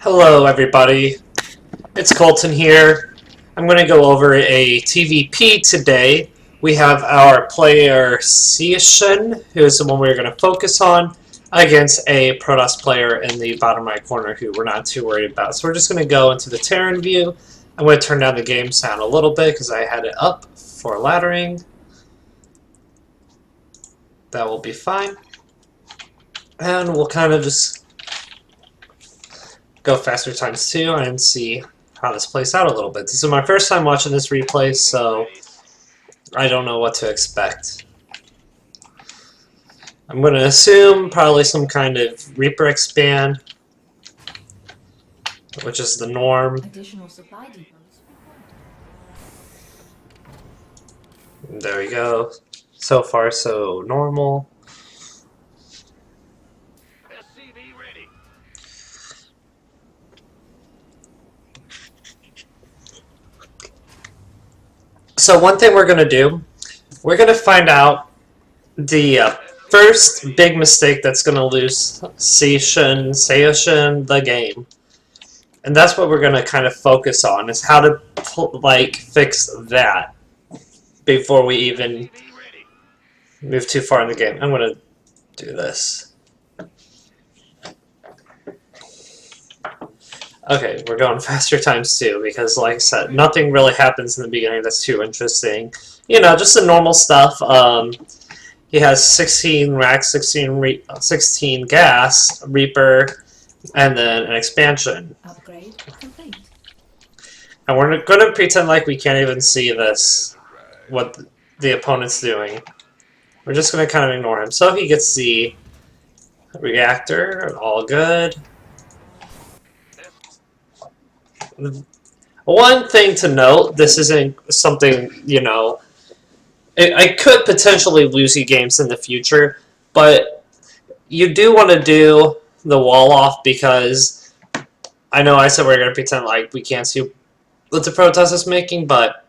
Hello everybody, it's Colton here. I'm going to go over a TvP today. We have our player Seishin, who is the one we're going to focus on, against a Protoss player in the bottom right corner who we're not too worried about. So we're just going to go into the Terran view. I'm going to turn down the game sound a little bit because I had it up for laddering. That will be fine. And we'll kind of just go faster ×2 and see how this plays out a little bit. This is my first time watching this replay, so I don't know what to expect. I'm going to assume probably some kind of Reaper expand, which is the norm. Additional supply depots. There we go. So far, so normal. So one thing we're going to do, we're going to find out the first big mistake that's going to lose Seishin the game. And that's what we're going to kind of focus on, is how to fix that before we even move too far in the game. I'm going to do this. Okay, we're going faster ×2 because, like I said, nothing really happens in the beginning that's too interesting. You know, just the normal stuff. He has 16 racks, 16 gas, Reaper, and then an expansion. Upgrade complete. And we're going to pretend like we can't even see this, what the opponent's doing. We're just going to kind of ignore him. So he gets the reactor, all good. One thing to note, this isn't something, you know, I could potentially lose you games in the future, but you do want to do the wall off because I know I said we're going to pretend like we can't see what the Protoss is making, but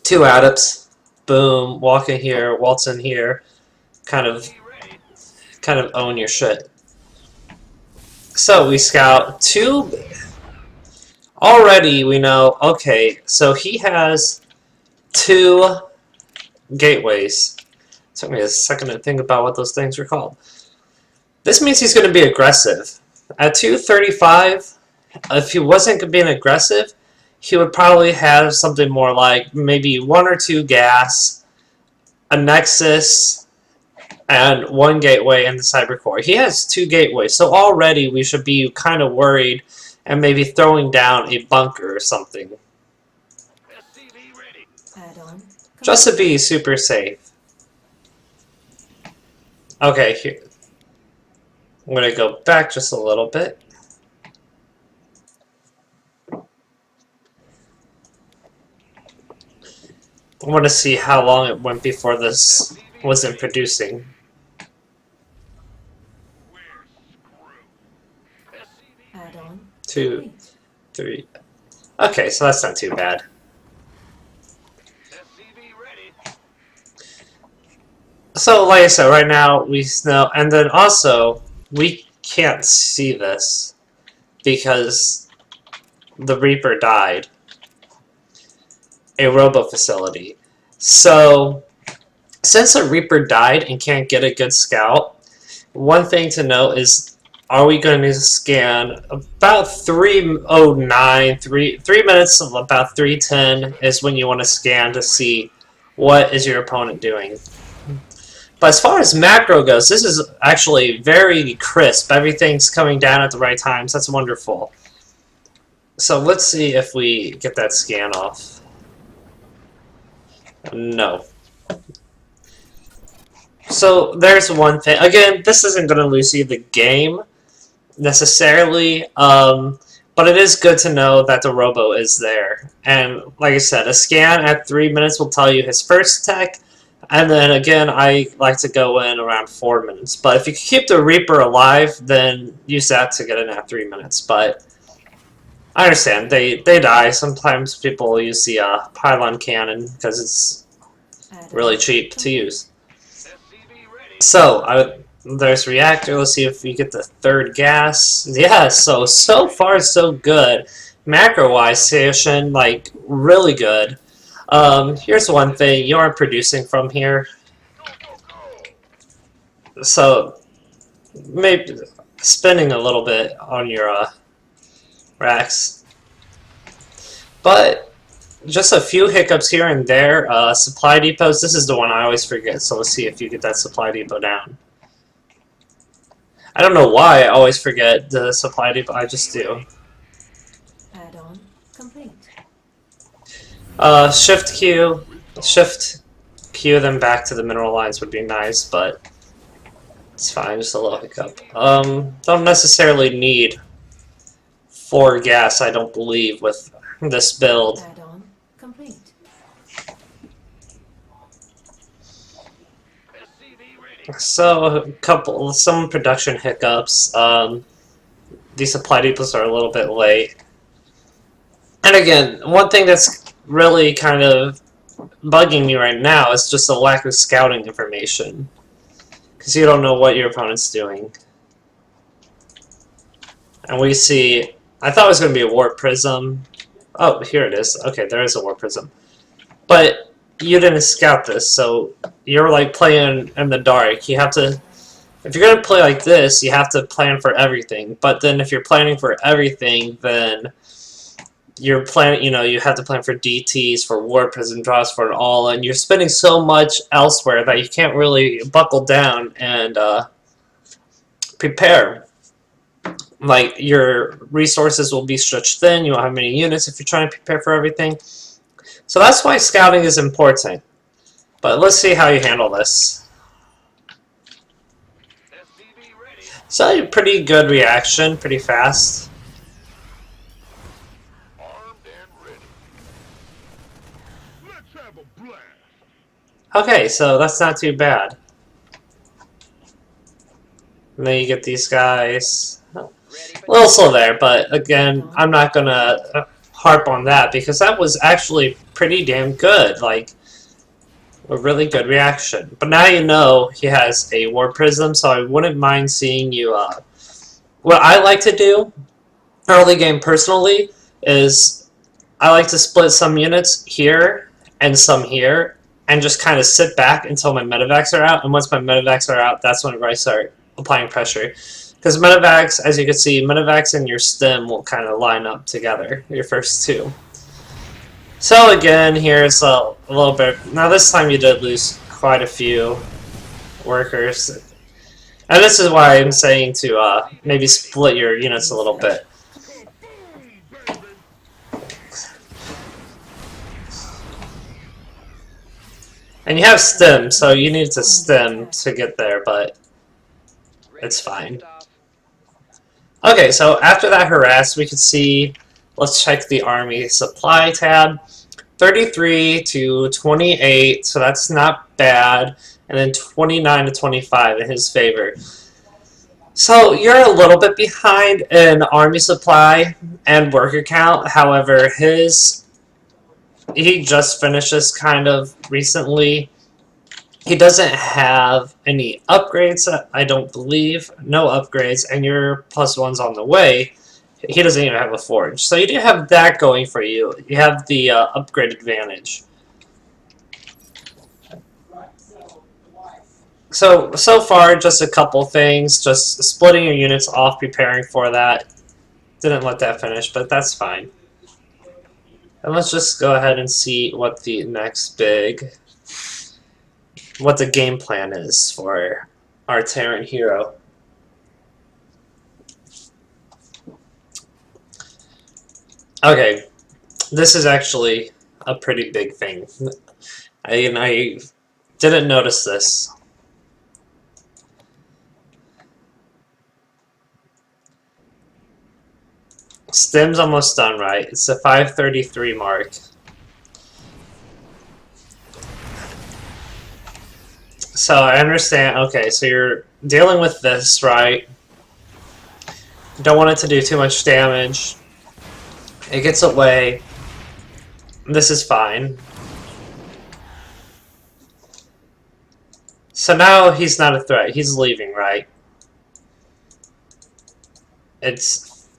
2 adepts, boom, walk in here, waltz in here, kind of own your shit. So we scout 2. Already we know, okay, so he has 2 gateways. It took me a second to think about what those things were called. This means he's going to be aggressive. At 235, if he wasn't being aggressive, he would probably have something more like maybe 1 or 2 gas, a nexus, and 1 gateway in the cyber core. He has 2 gateways, so already we should be kind of worried and maybe throwing down a bunker or something. Just to be super safe. Okay, here. I'm going to go back just a little bit. I want to see how long it went before this wasn't producing. 2, 3. Okay, so that's not too bad. So, like I said, right now we know, and then also we can't see this because the Reaper died. A robo facility. So, since the Reaper died and can't get a good scout, one thing to note is, are we going to scan about 3:09, 3 minutes of about 3:10 is when you want to scan to see what is your opponent doing. But as far as macro goes, this is actually very crisp. Everything's coming down at the right times. That's wonderful. So let's see if we get that scan off. No. So there's one thing. Again, this isn't going to lose you the game necessarily, but it is good to know that the robo is there. And like I said, a scan at 3 minutes will tell you his first tech, and then again I like to go in around 4 minutes. But if you keep the Reaper alive, then use that to get in at 3 minutes. But I understand, they die. Sometimes people will use the pylon cannon because it's really cheap to use. So There's reactor. Let's see if we get the third gas. Yeah, so far so good. Macro-wise, station, like, really good. Here's one thing. You aren't producing from here. So, maybe spending a little bit on your racks. But just a few hiccups here and there. Supply depots. This is the one I always forget. So let's see if you get that supply depot down. I don't know why I always forget the supply depot. I just do. Add-on complete. Shift Q, then back to the mineral lines would be nice, but it's fine. Just a little hiccup. Don't necessarily need 4 gas. I don't believe with this build. Add-on complete. So some production hiccups. These supply depots are a little bit late. And again, one thing that's really kind of bugging me right now is just a lack of scouting information. Because you don't know what your opponent's doing. And we see... I thought it was going to be a warp prism. Oh, here it is. Okay, there is a warp prism. But you didn't scout this, so you're like playing in the dark. You have to... If you're going to play like this, you have to plan for everything. But then if you're planning for everything, then you're planning, you have to plan for DTs, for warp prism draws, for it all, and you're spending so much elsewhere that you can't really buckle down and prepare. Like, your resources will be stretched thin, you won't have many units if you're trying to prepare for everything. So that's why scouting is important. But let's see how you handle this. So, pretty good reaction, pretty fast. Okay, so that's not too bad. And then you get these guys. A little slow there, but again, I'm not gonna harp on that because that was actually pretty damn good. Like, a really good reaction. But now you know he has a warp prism, so I wouldn't mind seeing you. What I like to do early game personally is I like to split some units here and some here and just kind of sit back until my medevacs are out. And once my medevacs are out, that's whenever I start applying pressure. Because medevacs, as you can see, medevacs and your stem will kind of line up together, your first two. So again, here's a little bit. Now this time you did lose quite a few workers. And this is why I'm saying to maybe split your units a little bit. And you have stem, so you need to stem to get there, but it's fine. Okay, so after that harass, we could see, let's check the army supply tab. 33 to 28, so that's not bad. And then 29 to 25 in his favor. So you're a little bit behind in army supply and worker count. However, he just finished this kind of recently. He doesn't have any upgrades, I don't believe. No upgrades, and your +1's on the way. He doesn't even have a forge. So you do have that going for you. You have the upgrade advantage. So far, just a couple things. Just splitting your units off, preparing for that. Didn't let that finish, but that's fine. And let's just go ahead and see what the next what the game plan is for our Terran hero. Okay, this is actually a pretty big thing. I didn't notice this. Stem's almost done, right? It's the 533 mark. So I understand. Okay, so you're dealing with this, right? Don't want it to do too much damage. It gets away. This is fine. So now he's not a threat. He's leaving, right?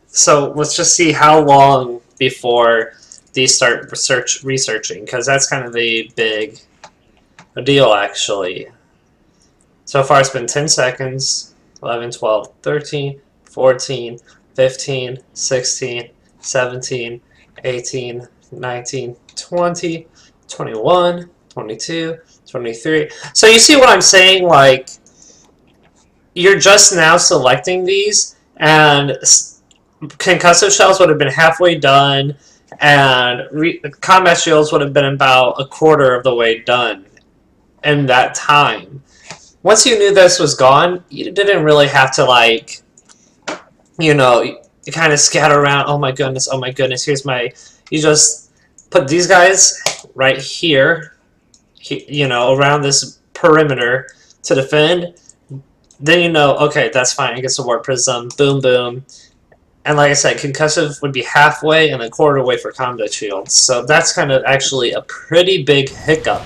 So let's just see how long before these start researching, because that's kind of the big deal, actually. So far it's been 10 seconds, 11, 12, 13, 14, 15, 16, 17, 18, 19, 20, 21, 22, 23. So you see what I'm saying? Like, you're just now selecting these, and concussive shells would have been halfway done, and combat shields would have been about a quarter of the way done in that time. Once you knew this was gone, you didn't really have to, like, you know, you kind of scatter around. Oh my goodness, here's my... You just put these guys right here, you know, around this perimeter to defend. Then you know, okay, that's fine. I get the warp prism, boom, boom. And like I said, concussive would be halfway and a quarter way for combat shields. So that's kind of actually a pretty big hiccup.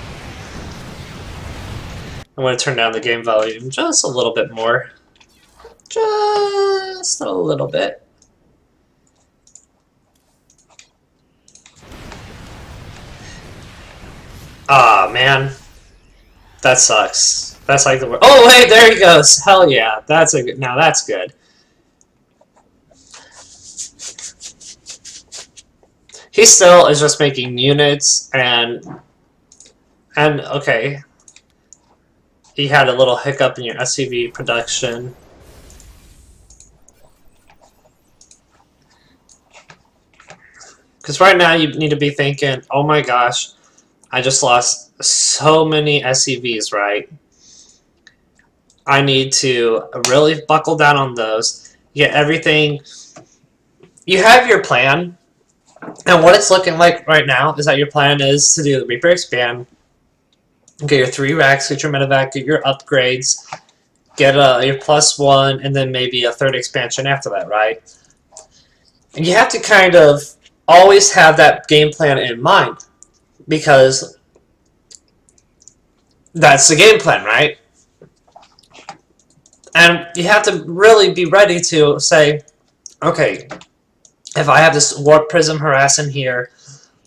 I'm going to turn down the game volume just a little bit more. Just a little bit. Ah, man. That sucks. That's like the word. Oh, wait, there he goes. Hell yeah. That's a good. Now that's good. He still is just making units and okay. He had a little hiccup in your SCV production. Because right now you need to be thinking, oh my gosh, I just lost so many SCVs, right? I need to really buckle down on those. Get everything. You have your plan. And what it's looking like right now is that your plan is to do the Reaper Expand, get your 3 racks, get your medevac, get your upgrades, get your +1, and then maybe a 3rd expansion after that, right? And you have to kind of always have that game plan in mind, because that's the game plan, right? And you have to really be ready to say, okay, if I have this Warp Prism harass in here,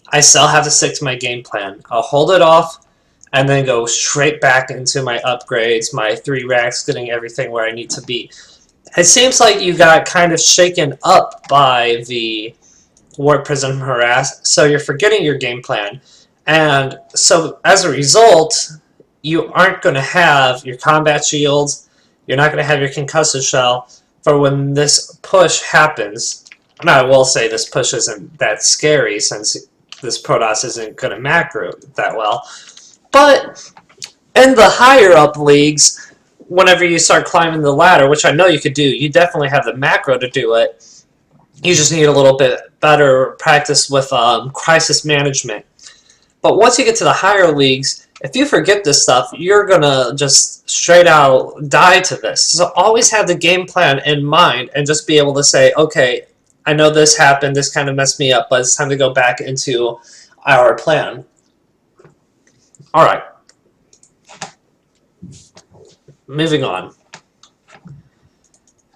I still have to stick to my game plan. I'll hold it off and then go straight back into my upgrades, my 3 racks, getting everything where I need to be. It seems like you got kind of shaken up by the Warp Prism harass, so you're forgetting your game plan. And so as a result, you aren't going to have your combat shields, you're not going to have your concussive shell for when this push happens. And I will say this push isn't that scary since this Protoss isn't going to macro that well. But in the higher up leagues, whenever you start climbing the ladder, which I know you could do, you definitely have the macro to do it. You just need a little bit better practice with crisis management. But once you get to the higher leagues, if you forget this stuff, you're going to just straight out die to this. So always have the game plan in mind and just be able to say, okay, I know this happened, this kind of messed me up, but it's time to go back into our plan. Alright. Moving on.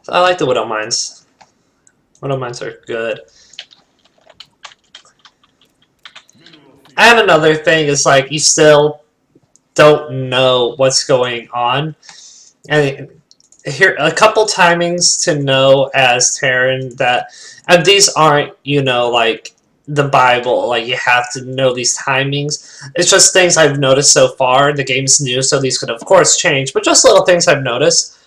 So I like the Widow Mines. Widow Mines are good. And another thing is, like, you still don't know what's going on. And here, a couple timings to know as Terran that, and these aren't, you know, like the Bible, like you have to know these timings. It's just things I've noticed so far. The game's new, so these could of course change, but just little things I've noticed.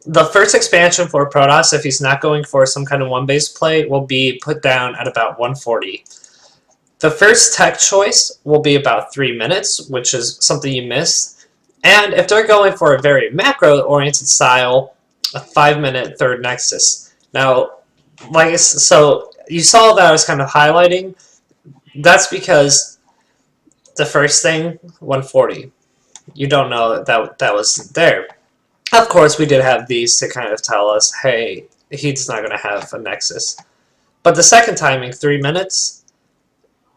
The first expansion for Protoss, if he's not going for some kind of one-base play, will be put down at about 140. The first tech choice will be about 3 minutes, which is something you missed. And if they're going for a very macro-oriented style, a 5-minute third nexus. Now, like, so you saw that I was kind of highlighting. That's because the first thing, 140. You don't know that was there. Of course, we did have these to kind of tell us, hey, he's not going to have a nexus. But the second timing, 3 minutes,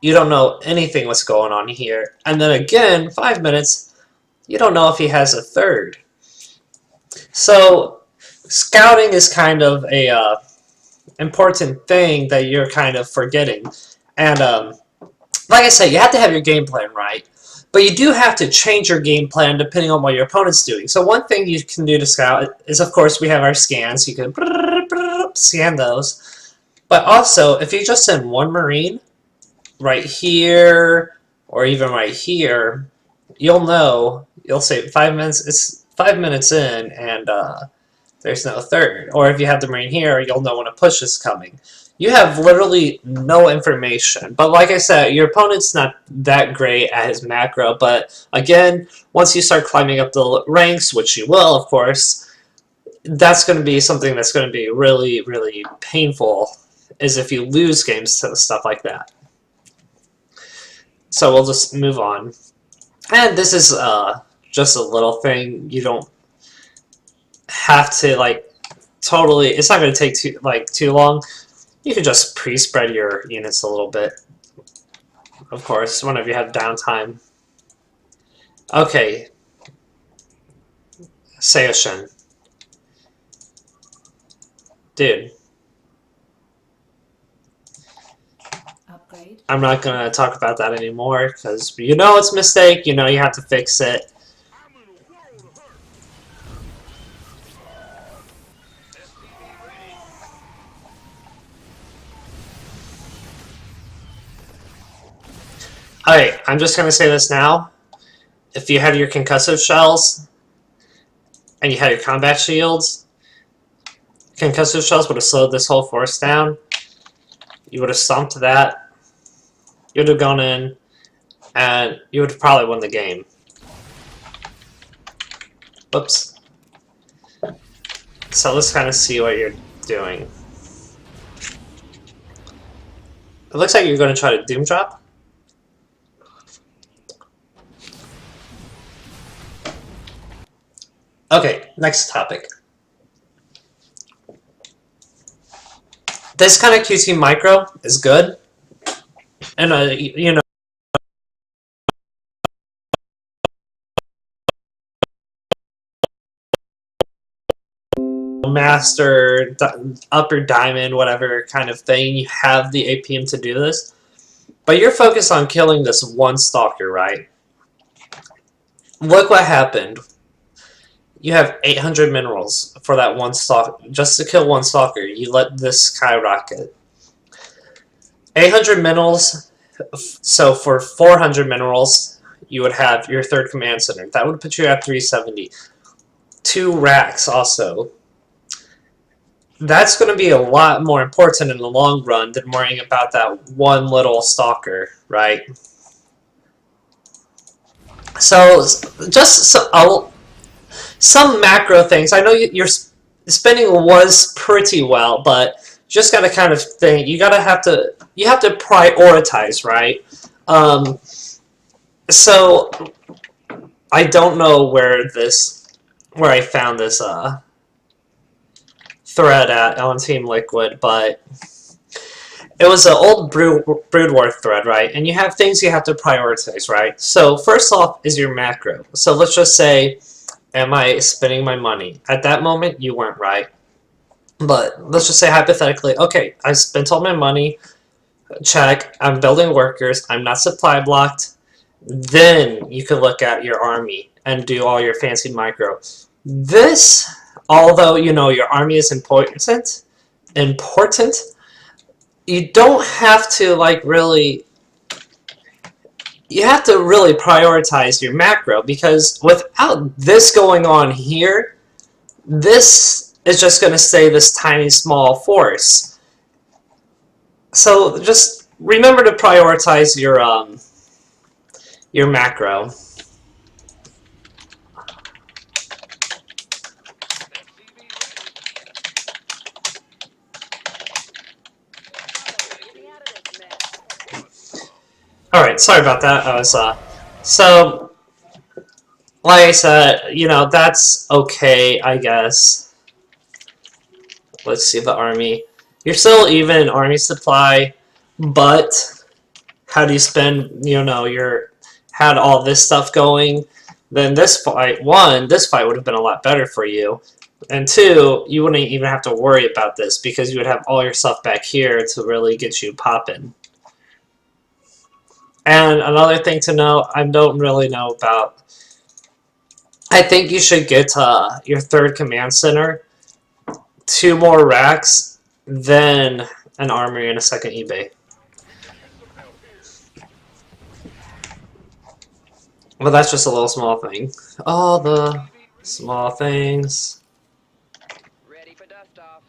you don't know anything what's going on here. And then again, 5 minutes, You don't know if he has a third. So scouting is kind of a important thing that you're kind of forgetting. And like I said, you have to have your game plan right. But you do have to change your game plan depending on what your opponent's doing. So one thing you can do to scout is, of course, we have our scans. You can scan those. But also, if you just send one Marine right here, or even right here, you'll know, you'll say 5 minutes, it's 5 minutes in, and there's no third. Or if you have the Marine here, you'll know when a push is coming. You have literally no information. But like I said, your opponent's not that great at his macro. But again, once you start climbing up the ranks, which you will, of course, that's going to be something that's going to be really, really painful, is if you lose games to stuff like that. So we'll just move on. And this is just a little thing. You don't have to, like, totally... It's not going to take too long. You can just pre-spread your units a little bit, of course, whenever you have downtime. Okay. Seoshin. Dude. Upgrade. I'm not going to talk about that anymore, because you know it's a mistake, you know you have to fix it. Alright, I'm just going to say this now. If you had your concussive shells, and you had your combat shields, concussive shells would have slowed this whole force down. You would have stomped that. You would have gone in, and you would have probably won the game. Whoops. So let's kind of see what you're doing. It looks like you're going to try to Doom Drop. Okay, next topic. This kind of QT micro is good. And, you know, master, upper diamond, whatever kind of thing, you have the APM to do this. But you're focused on killing this one stalker, right? Look what happened. You have 800 minerals for that one stalker. Just to kill one stalker, you let this skyrocket. 800 minerals, so for 400 minerals, you would have your third command center. That would put you at 370. 2 racks also. That's going to be a lot more important in the long run than worrying about that one little stalker, right? So, just some macro things. I know your spending was pretty well, but just got to kind of think. You have to prioritize, right? So I don't know where I found this thread at on Team Liquid, but it was an old Brood War thread, right? And you have things you have to prioritize, right? So first off is your macro. So let's just say, am I spending my money? At that moment, you weren't, right? But let's just say hypothetically, okay, I spent all my money, check, I'm building workers, I'm not supply blocked, then you can look at your army and do all your fancy micro. This, although, you know, your army is important, you don't have to, like, really... You have to really prioritize your macro, because without this going on here, this is just going to stay this tiny small force. So just remember to prioritize your macro. Alright, sorry about that. I was, so, like I said, you know, that's okay, I guess. Let's see the army. You're still even in army supply, but how do you spend, you know, had all this stuff going? then this fight, one, this fight would have been a lot better for you. And two, you wouldn't even have to worry about this because you would have all your stuff back here to really get you popping. And another thing to know, I don't really know about, I think you should get your third command center 2 more racks, then an armory and a second eBay. Well, that's just a little small thing. All the small things. Ready for dust off.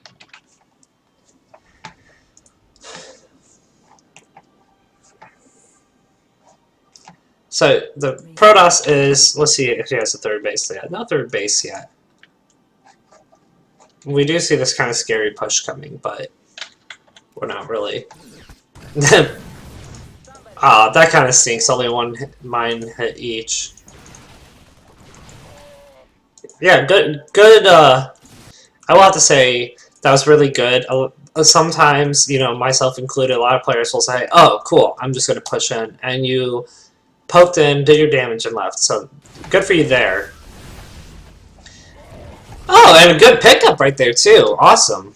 So the Protoss is, let's see if he has a third base yet. No third base yet. We do see this kind of scary push coming, but we're not really. Ah, that kind of stinks. Only one mine hit each. Yeah, good. I will have to say that was really good. Sometimes, you know, myself included, a lot of players will say, "Oh, cool, I'm just going to push in," and you poked in, did your damage, and left. So good for you there. Oh, and a good pickup right there too. Awesome.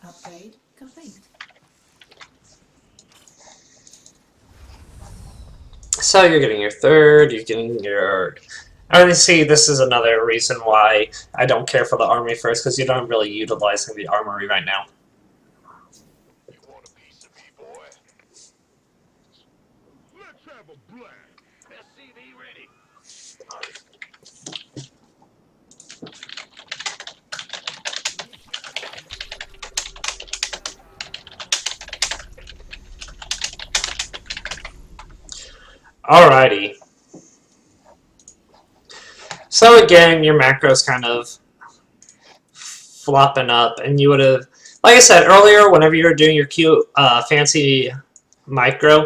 Upgrade complete. So you're getting your third, you're getting your... I really see this is another reason why I don't care for the army first, because you're not really utilizing the armory right now. You want a piece of me, boy? Let's have a blast. SCV ready. Alrighty. So again, your macro's kind of flopping up, and you would have, like I said earlier, whenever you were doing your cute fancy micro,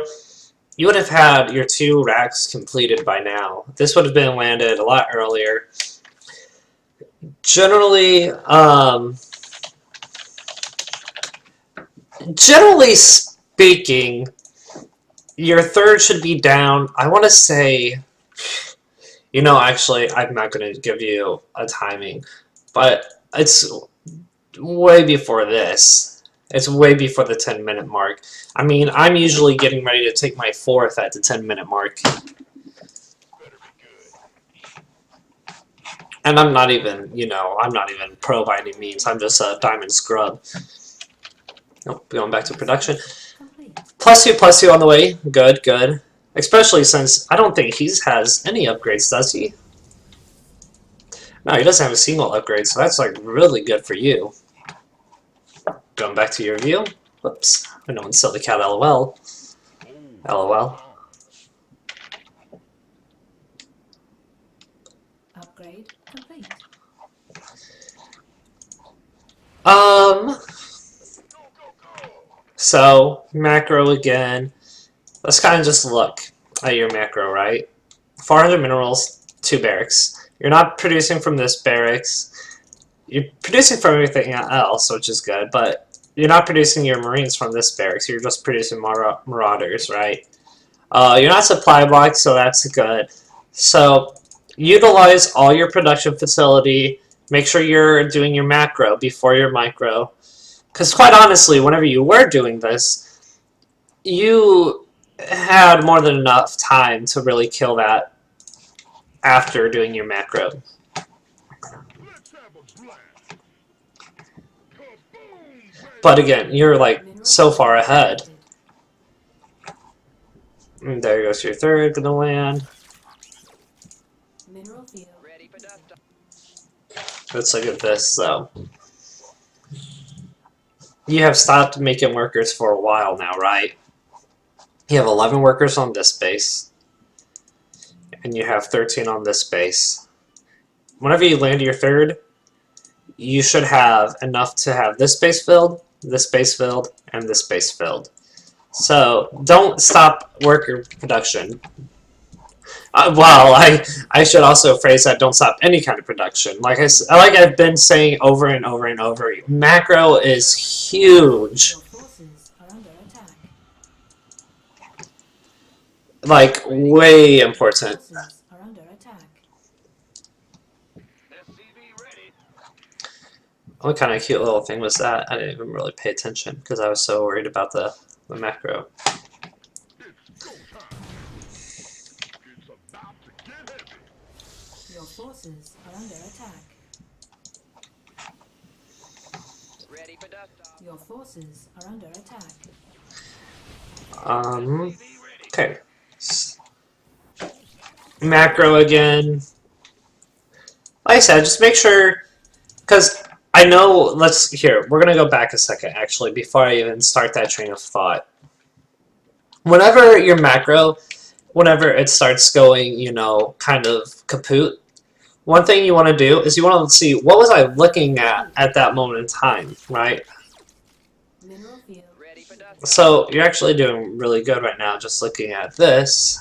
you would have had your 2 racks completed by now. This would have been landed a lot earlier. Generally speaking, your third should be down, I want to say, you know, actually, I'm not going to give you a timing, but it's way before this. It's way before the 10-minute mark. I mean, I'm usually getting ready to take my 4th at the 10-minute mark. And I'm not even, you know, I'm not even pro by any means. I'm just a diamond scrub. Nope, going back to production. +2 on the way. Good, good. Especially since I don't think he has any upgrades, does he? No, he doesn't have a single upgrade, so that's like really good for you. Going back to your view. Whoops. I know it's still the cat LOL. LOL. Upgrade complete. So, macro again. Let's kind of just look at your macro, right? 400 minerals, 2 barracks. You're not producing from this barracks. You're producing from everything else, which is good, but you're not producing your marines from this barracks. You're just producing marauders, right? You're not supply blocked, so that's good. So, utilize all your production facility. Make sure you're doing your macro before your micro. Because quite honestly, whenever you were doing this, you had more than enough time to really kill that after doing your macro. But again, you're like so far ahead. And there goes your third, gonna land. Mineral field. Ready for dust off. Let's look at this though. You have stopped making workers for a while now, right? You have 11 workers on this base. And you have 13 on this base. Whenever you land your third, you should have enough to have this base filled, this base filled, and this base filled. So don't stop worker production. Well, I should also phrase that don't stop any kind of production. Like I've been saying over and over and over, macro is huge. Your forces are under attack. Like, way important. Forces are under attack. SCV ready. What kind of cute little thing was that? I didn't even really pay attention because I was so worried about the macro. It's about to get heavy. Your forces are under attack. Ready for dust off. Your forces are under attack. Okay. Macro again. Like I said, just make sure, because I know, we're going to go back a second, actually, before I even start that train of thought. Whenever your macro, whenever it starts going, you know, kind of kaput, one thing you want to do is you want to see, what was I looking at that moment in time, right? Mineral field. Ready for dust off. So you're actually doing really good right now just looking at this,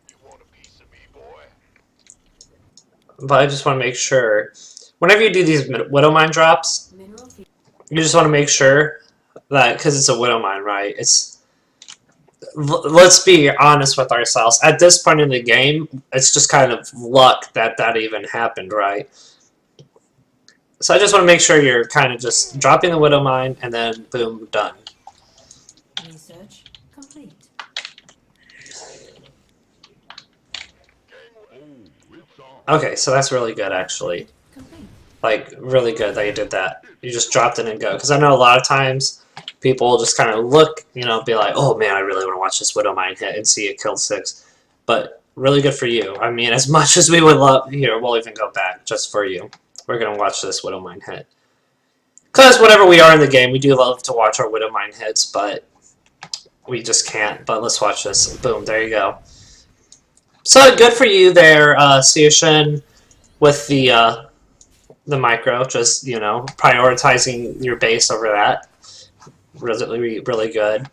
You want a piece of me, boy? but I just want to make sure, whenever you do these Widow Mine drops, Mineral field. you just want to make sure that, because it's a Widow Mine, right, let's be honest with ourselves, at this point in the game, it's just kind of luck that that even happened, right? So I just want to make sure you're kind of just dropping the Widow Mine, and then boom, done. Research complete. It's on. Okay, so that's really good, actually. Complete. Like, really good that you did that. You just dropped it and go. Because I know a lot of times people just kind of look, you know, be like, oh man, I really want to watch this Widow Mine hit and see it kill 6. But really good for you. I mean, as much as we would love, here, we'll even go back just for you. We're going to watch this Widow Mine hit. Because whenever we are in the game, we do love to watch our Widow Mine hits, but we just can't. But let's watch this. Boom, there you go. So good for you there, Seoshin, with the micro, just, you know, prioritizing your base over that. Really, really good.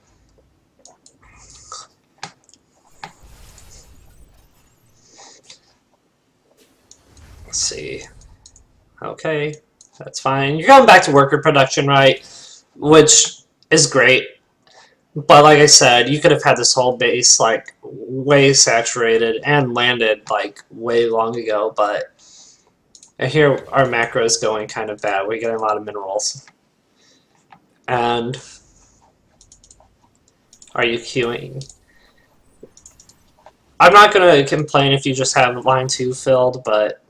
Let's see. Okay, that's fine. You're going back to worker production, right? Which is great. But like I said, you could have had this whole base, like, way saturated and landed, like, way long ago, but here our macro is going kind of bad. We're getting a lot of minerals. And are you queuing? I'm not going to complain if you just have line 2 filled, but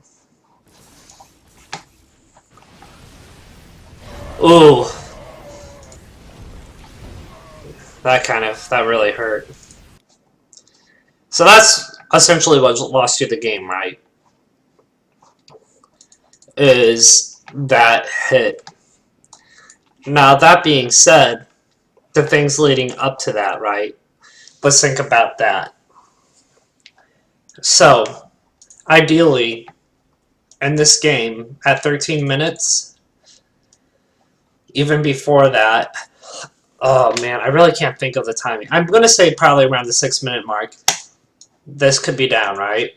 ooh. That really hurt. So that's essentially what lost you the game, right? Is that hit. Now, that being said, the things leading up to that, right? Let's think about that. So, ideally, in this game, at 13 minutes, even before that, oh man, I really can't think of the timing. I'm going to say probably around the 6-minute mark, this could be down, right?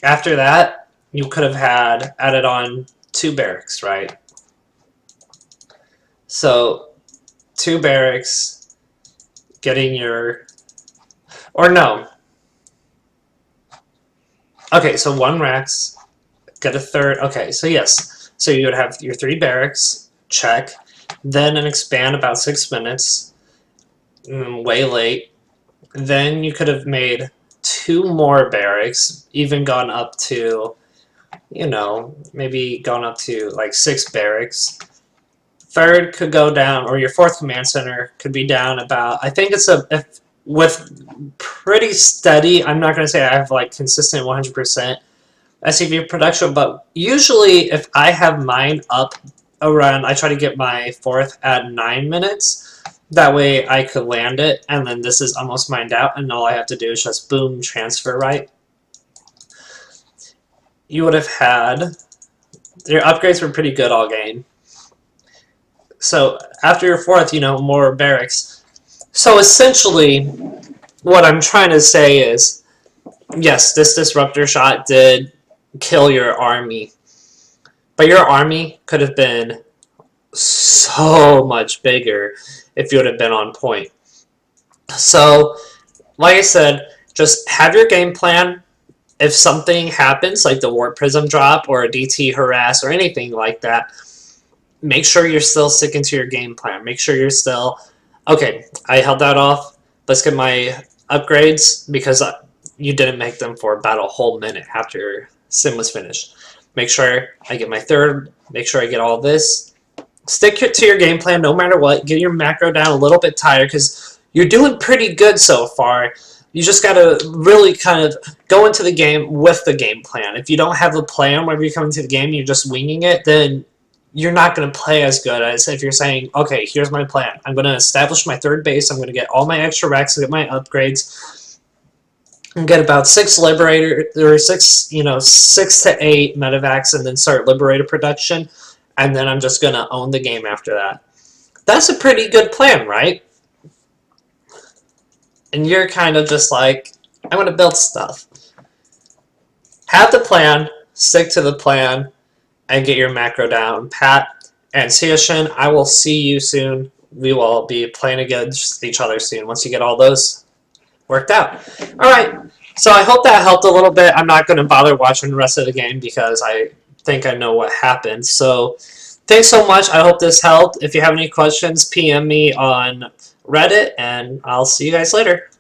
After that, you could have had added on 2 barracks, right? So, 2 barracks, getting your, or no. Okay, so 1 Rex, get a 3rd, okay, so yes. So you would have your 3 barracks, check, then an expand about 6 minutes, way late. Then you could have made 2 more barracks, even gone up to, you know, maybe gone up to like 6 barracks. 3rd could go down, or your 4th command center could be down about, I think it's with pretty steady, I'm not going to say I have like consistent 100% SCV production, but usually if I have mine up around, I try to get my 4th at 9 minutes. That way I could land it, and then this is almost mined out, and all I have to do is just boom, transfer, right? You would have had, your upgrades were pretty good all game. So after your 4th, you know, more barracks. So essentially, what I'm trying to say is, yes, this disruptor shot did kill your army, but your army could have been so much bigger if you would have been on point. So, like I said, just have your game plan. If something happens, like the warp prism drop or a DT harass or anything like that, make sure you're still sticking to your game plan. Make sure you're still, okay, I held that off. Let's get my upgrades because you didn't make them for about a whole minute after sim was finished. Make sure I get my third. Make sure I get all this. Stick to your game plan no matter what. Get your macro down a little bit tighter because you're doing pretty good so far. You just got to really kind of go into the game with the game plan. If you don't have a plan whenever you come into the game, you're just winging it, then you're not going to play as good as if you're saying, okay, here's my plan. I'm going to establish my third base. I'm going to get all my extra racks, get my upgrades, and get about 6 Liberator, or 6 to 8 medevacs, and then start Liberator production, and then I'm just going to own the game after that. That's a pretty good plan, right? And you're kind of just like, I want to build stuff. Have the plan, stick to the plan, and get your macro down. Pat and Siashin, I will see you soon. We will be playing against each other soon once you get all those worked out. Alright, so I hope that helped a little bit. I'm not going to bother watching the rest of the game because I think I know what happened. So, thanks so much. I hope this helped. If you have any questions, PM me on Reddit, and I'll see you guys later.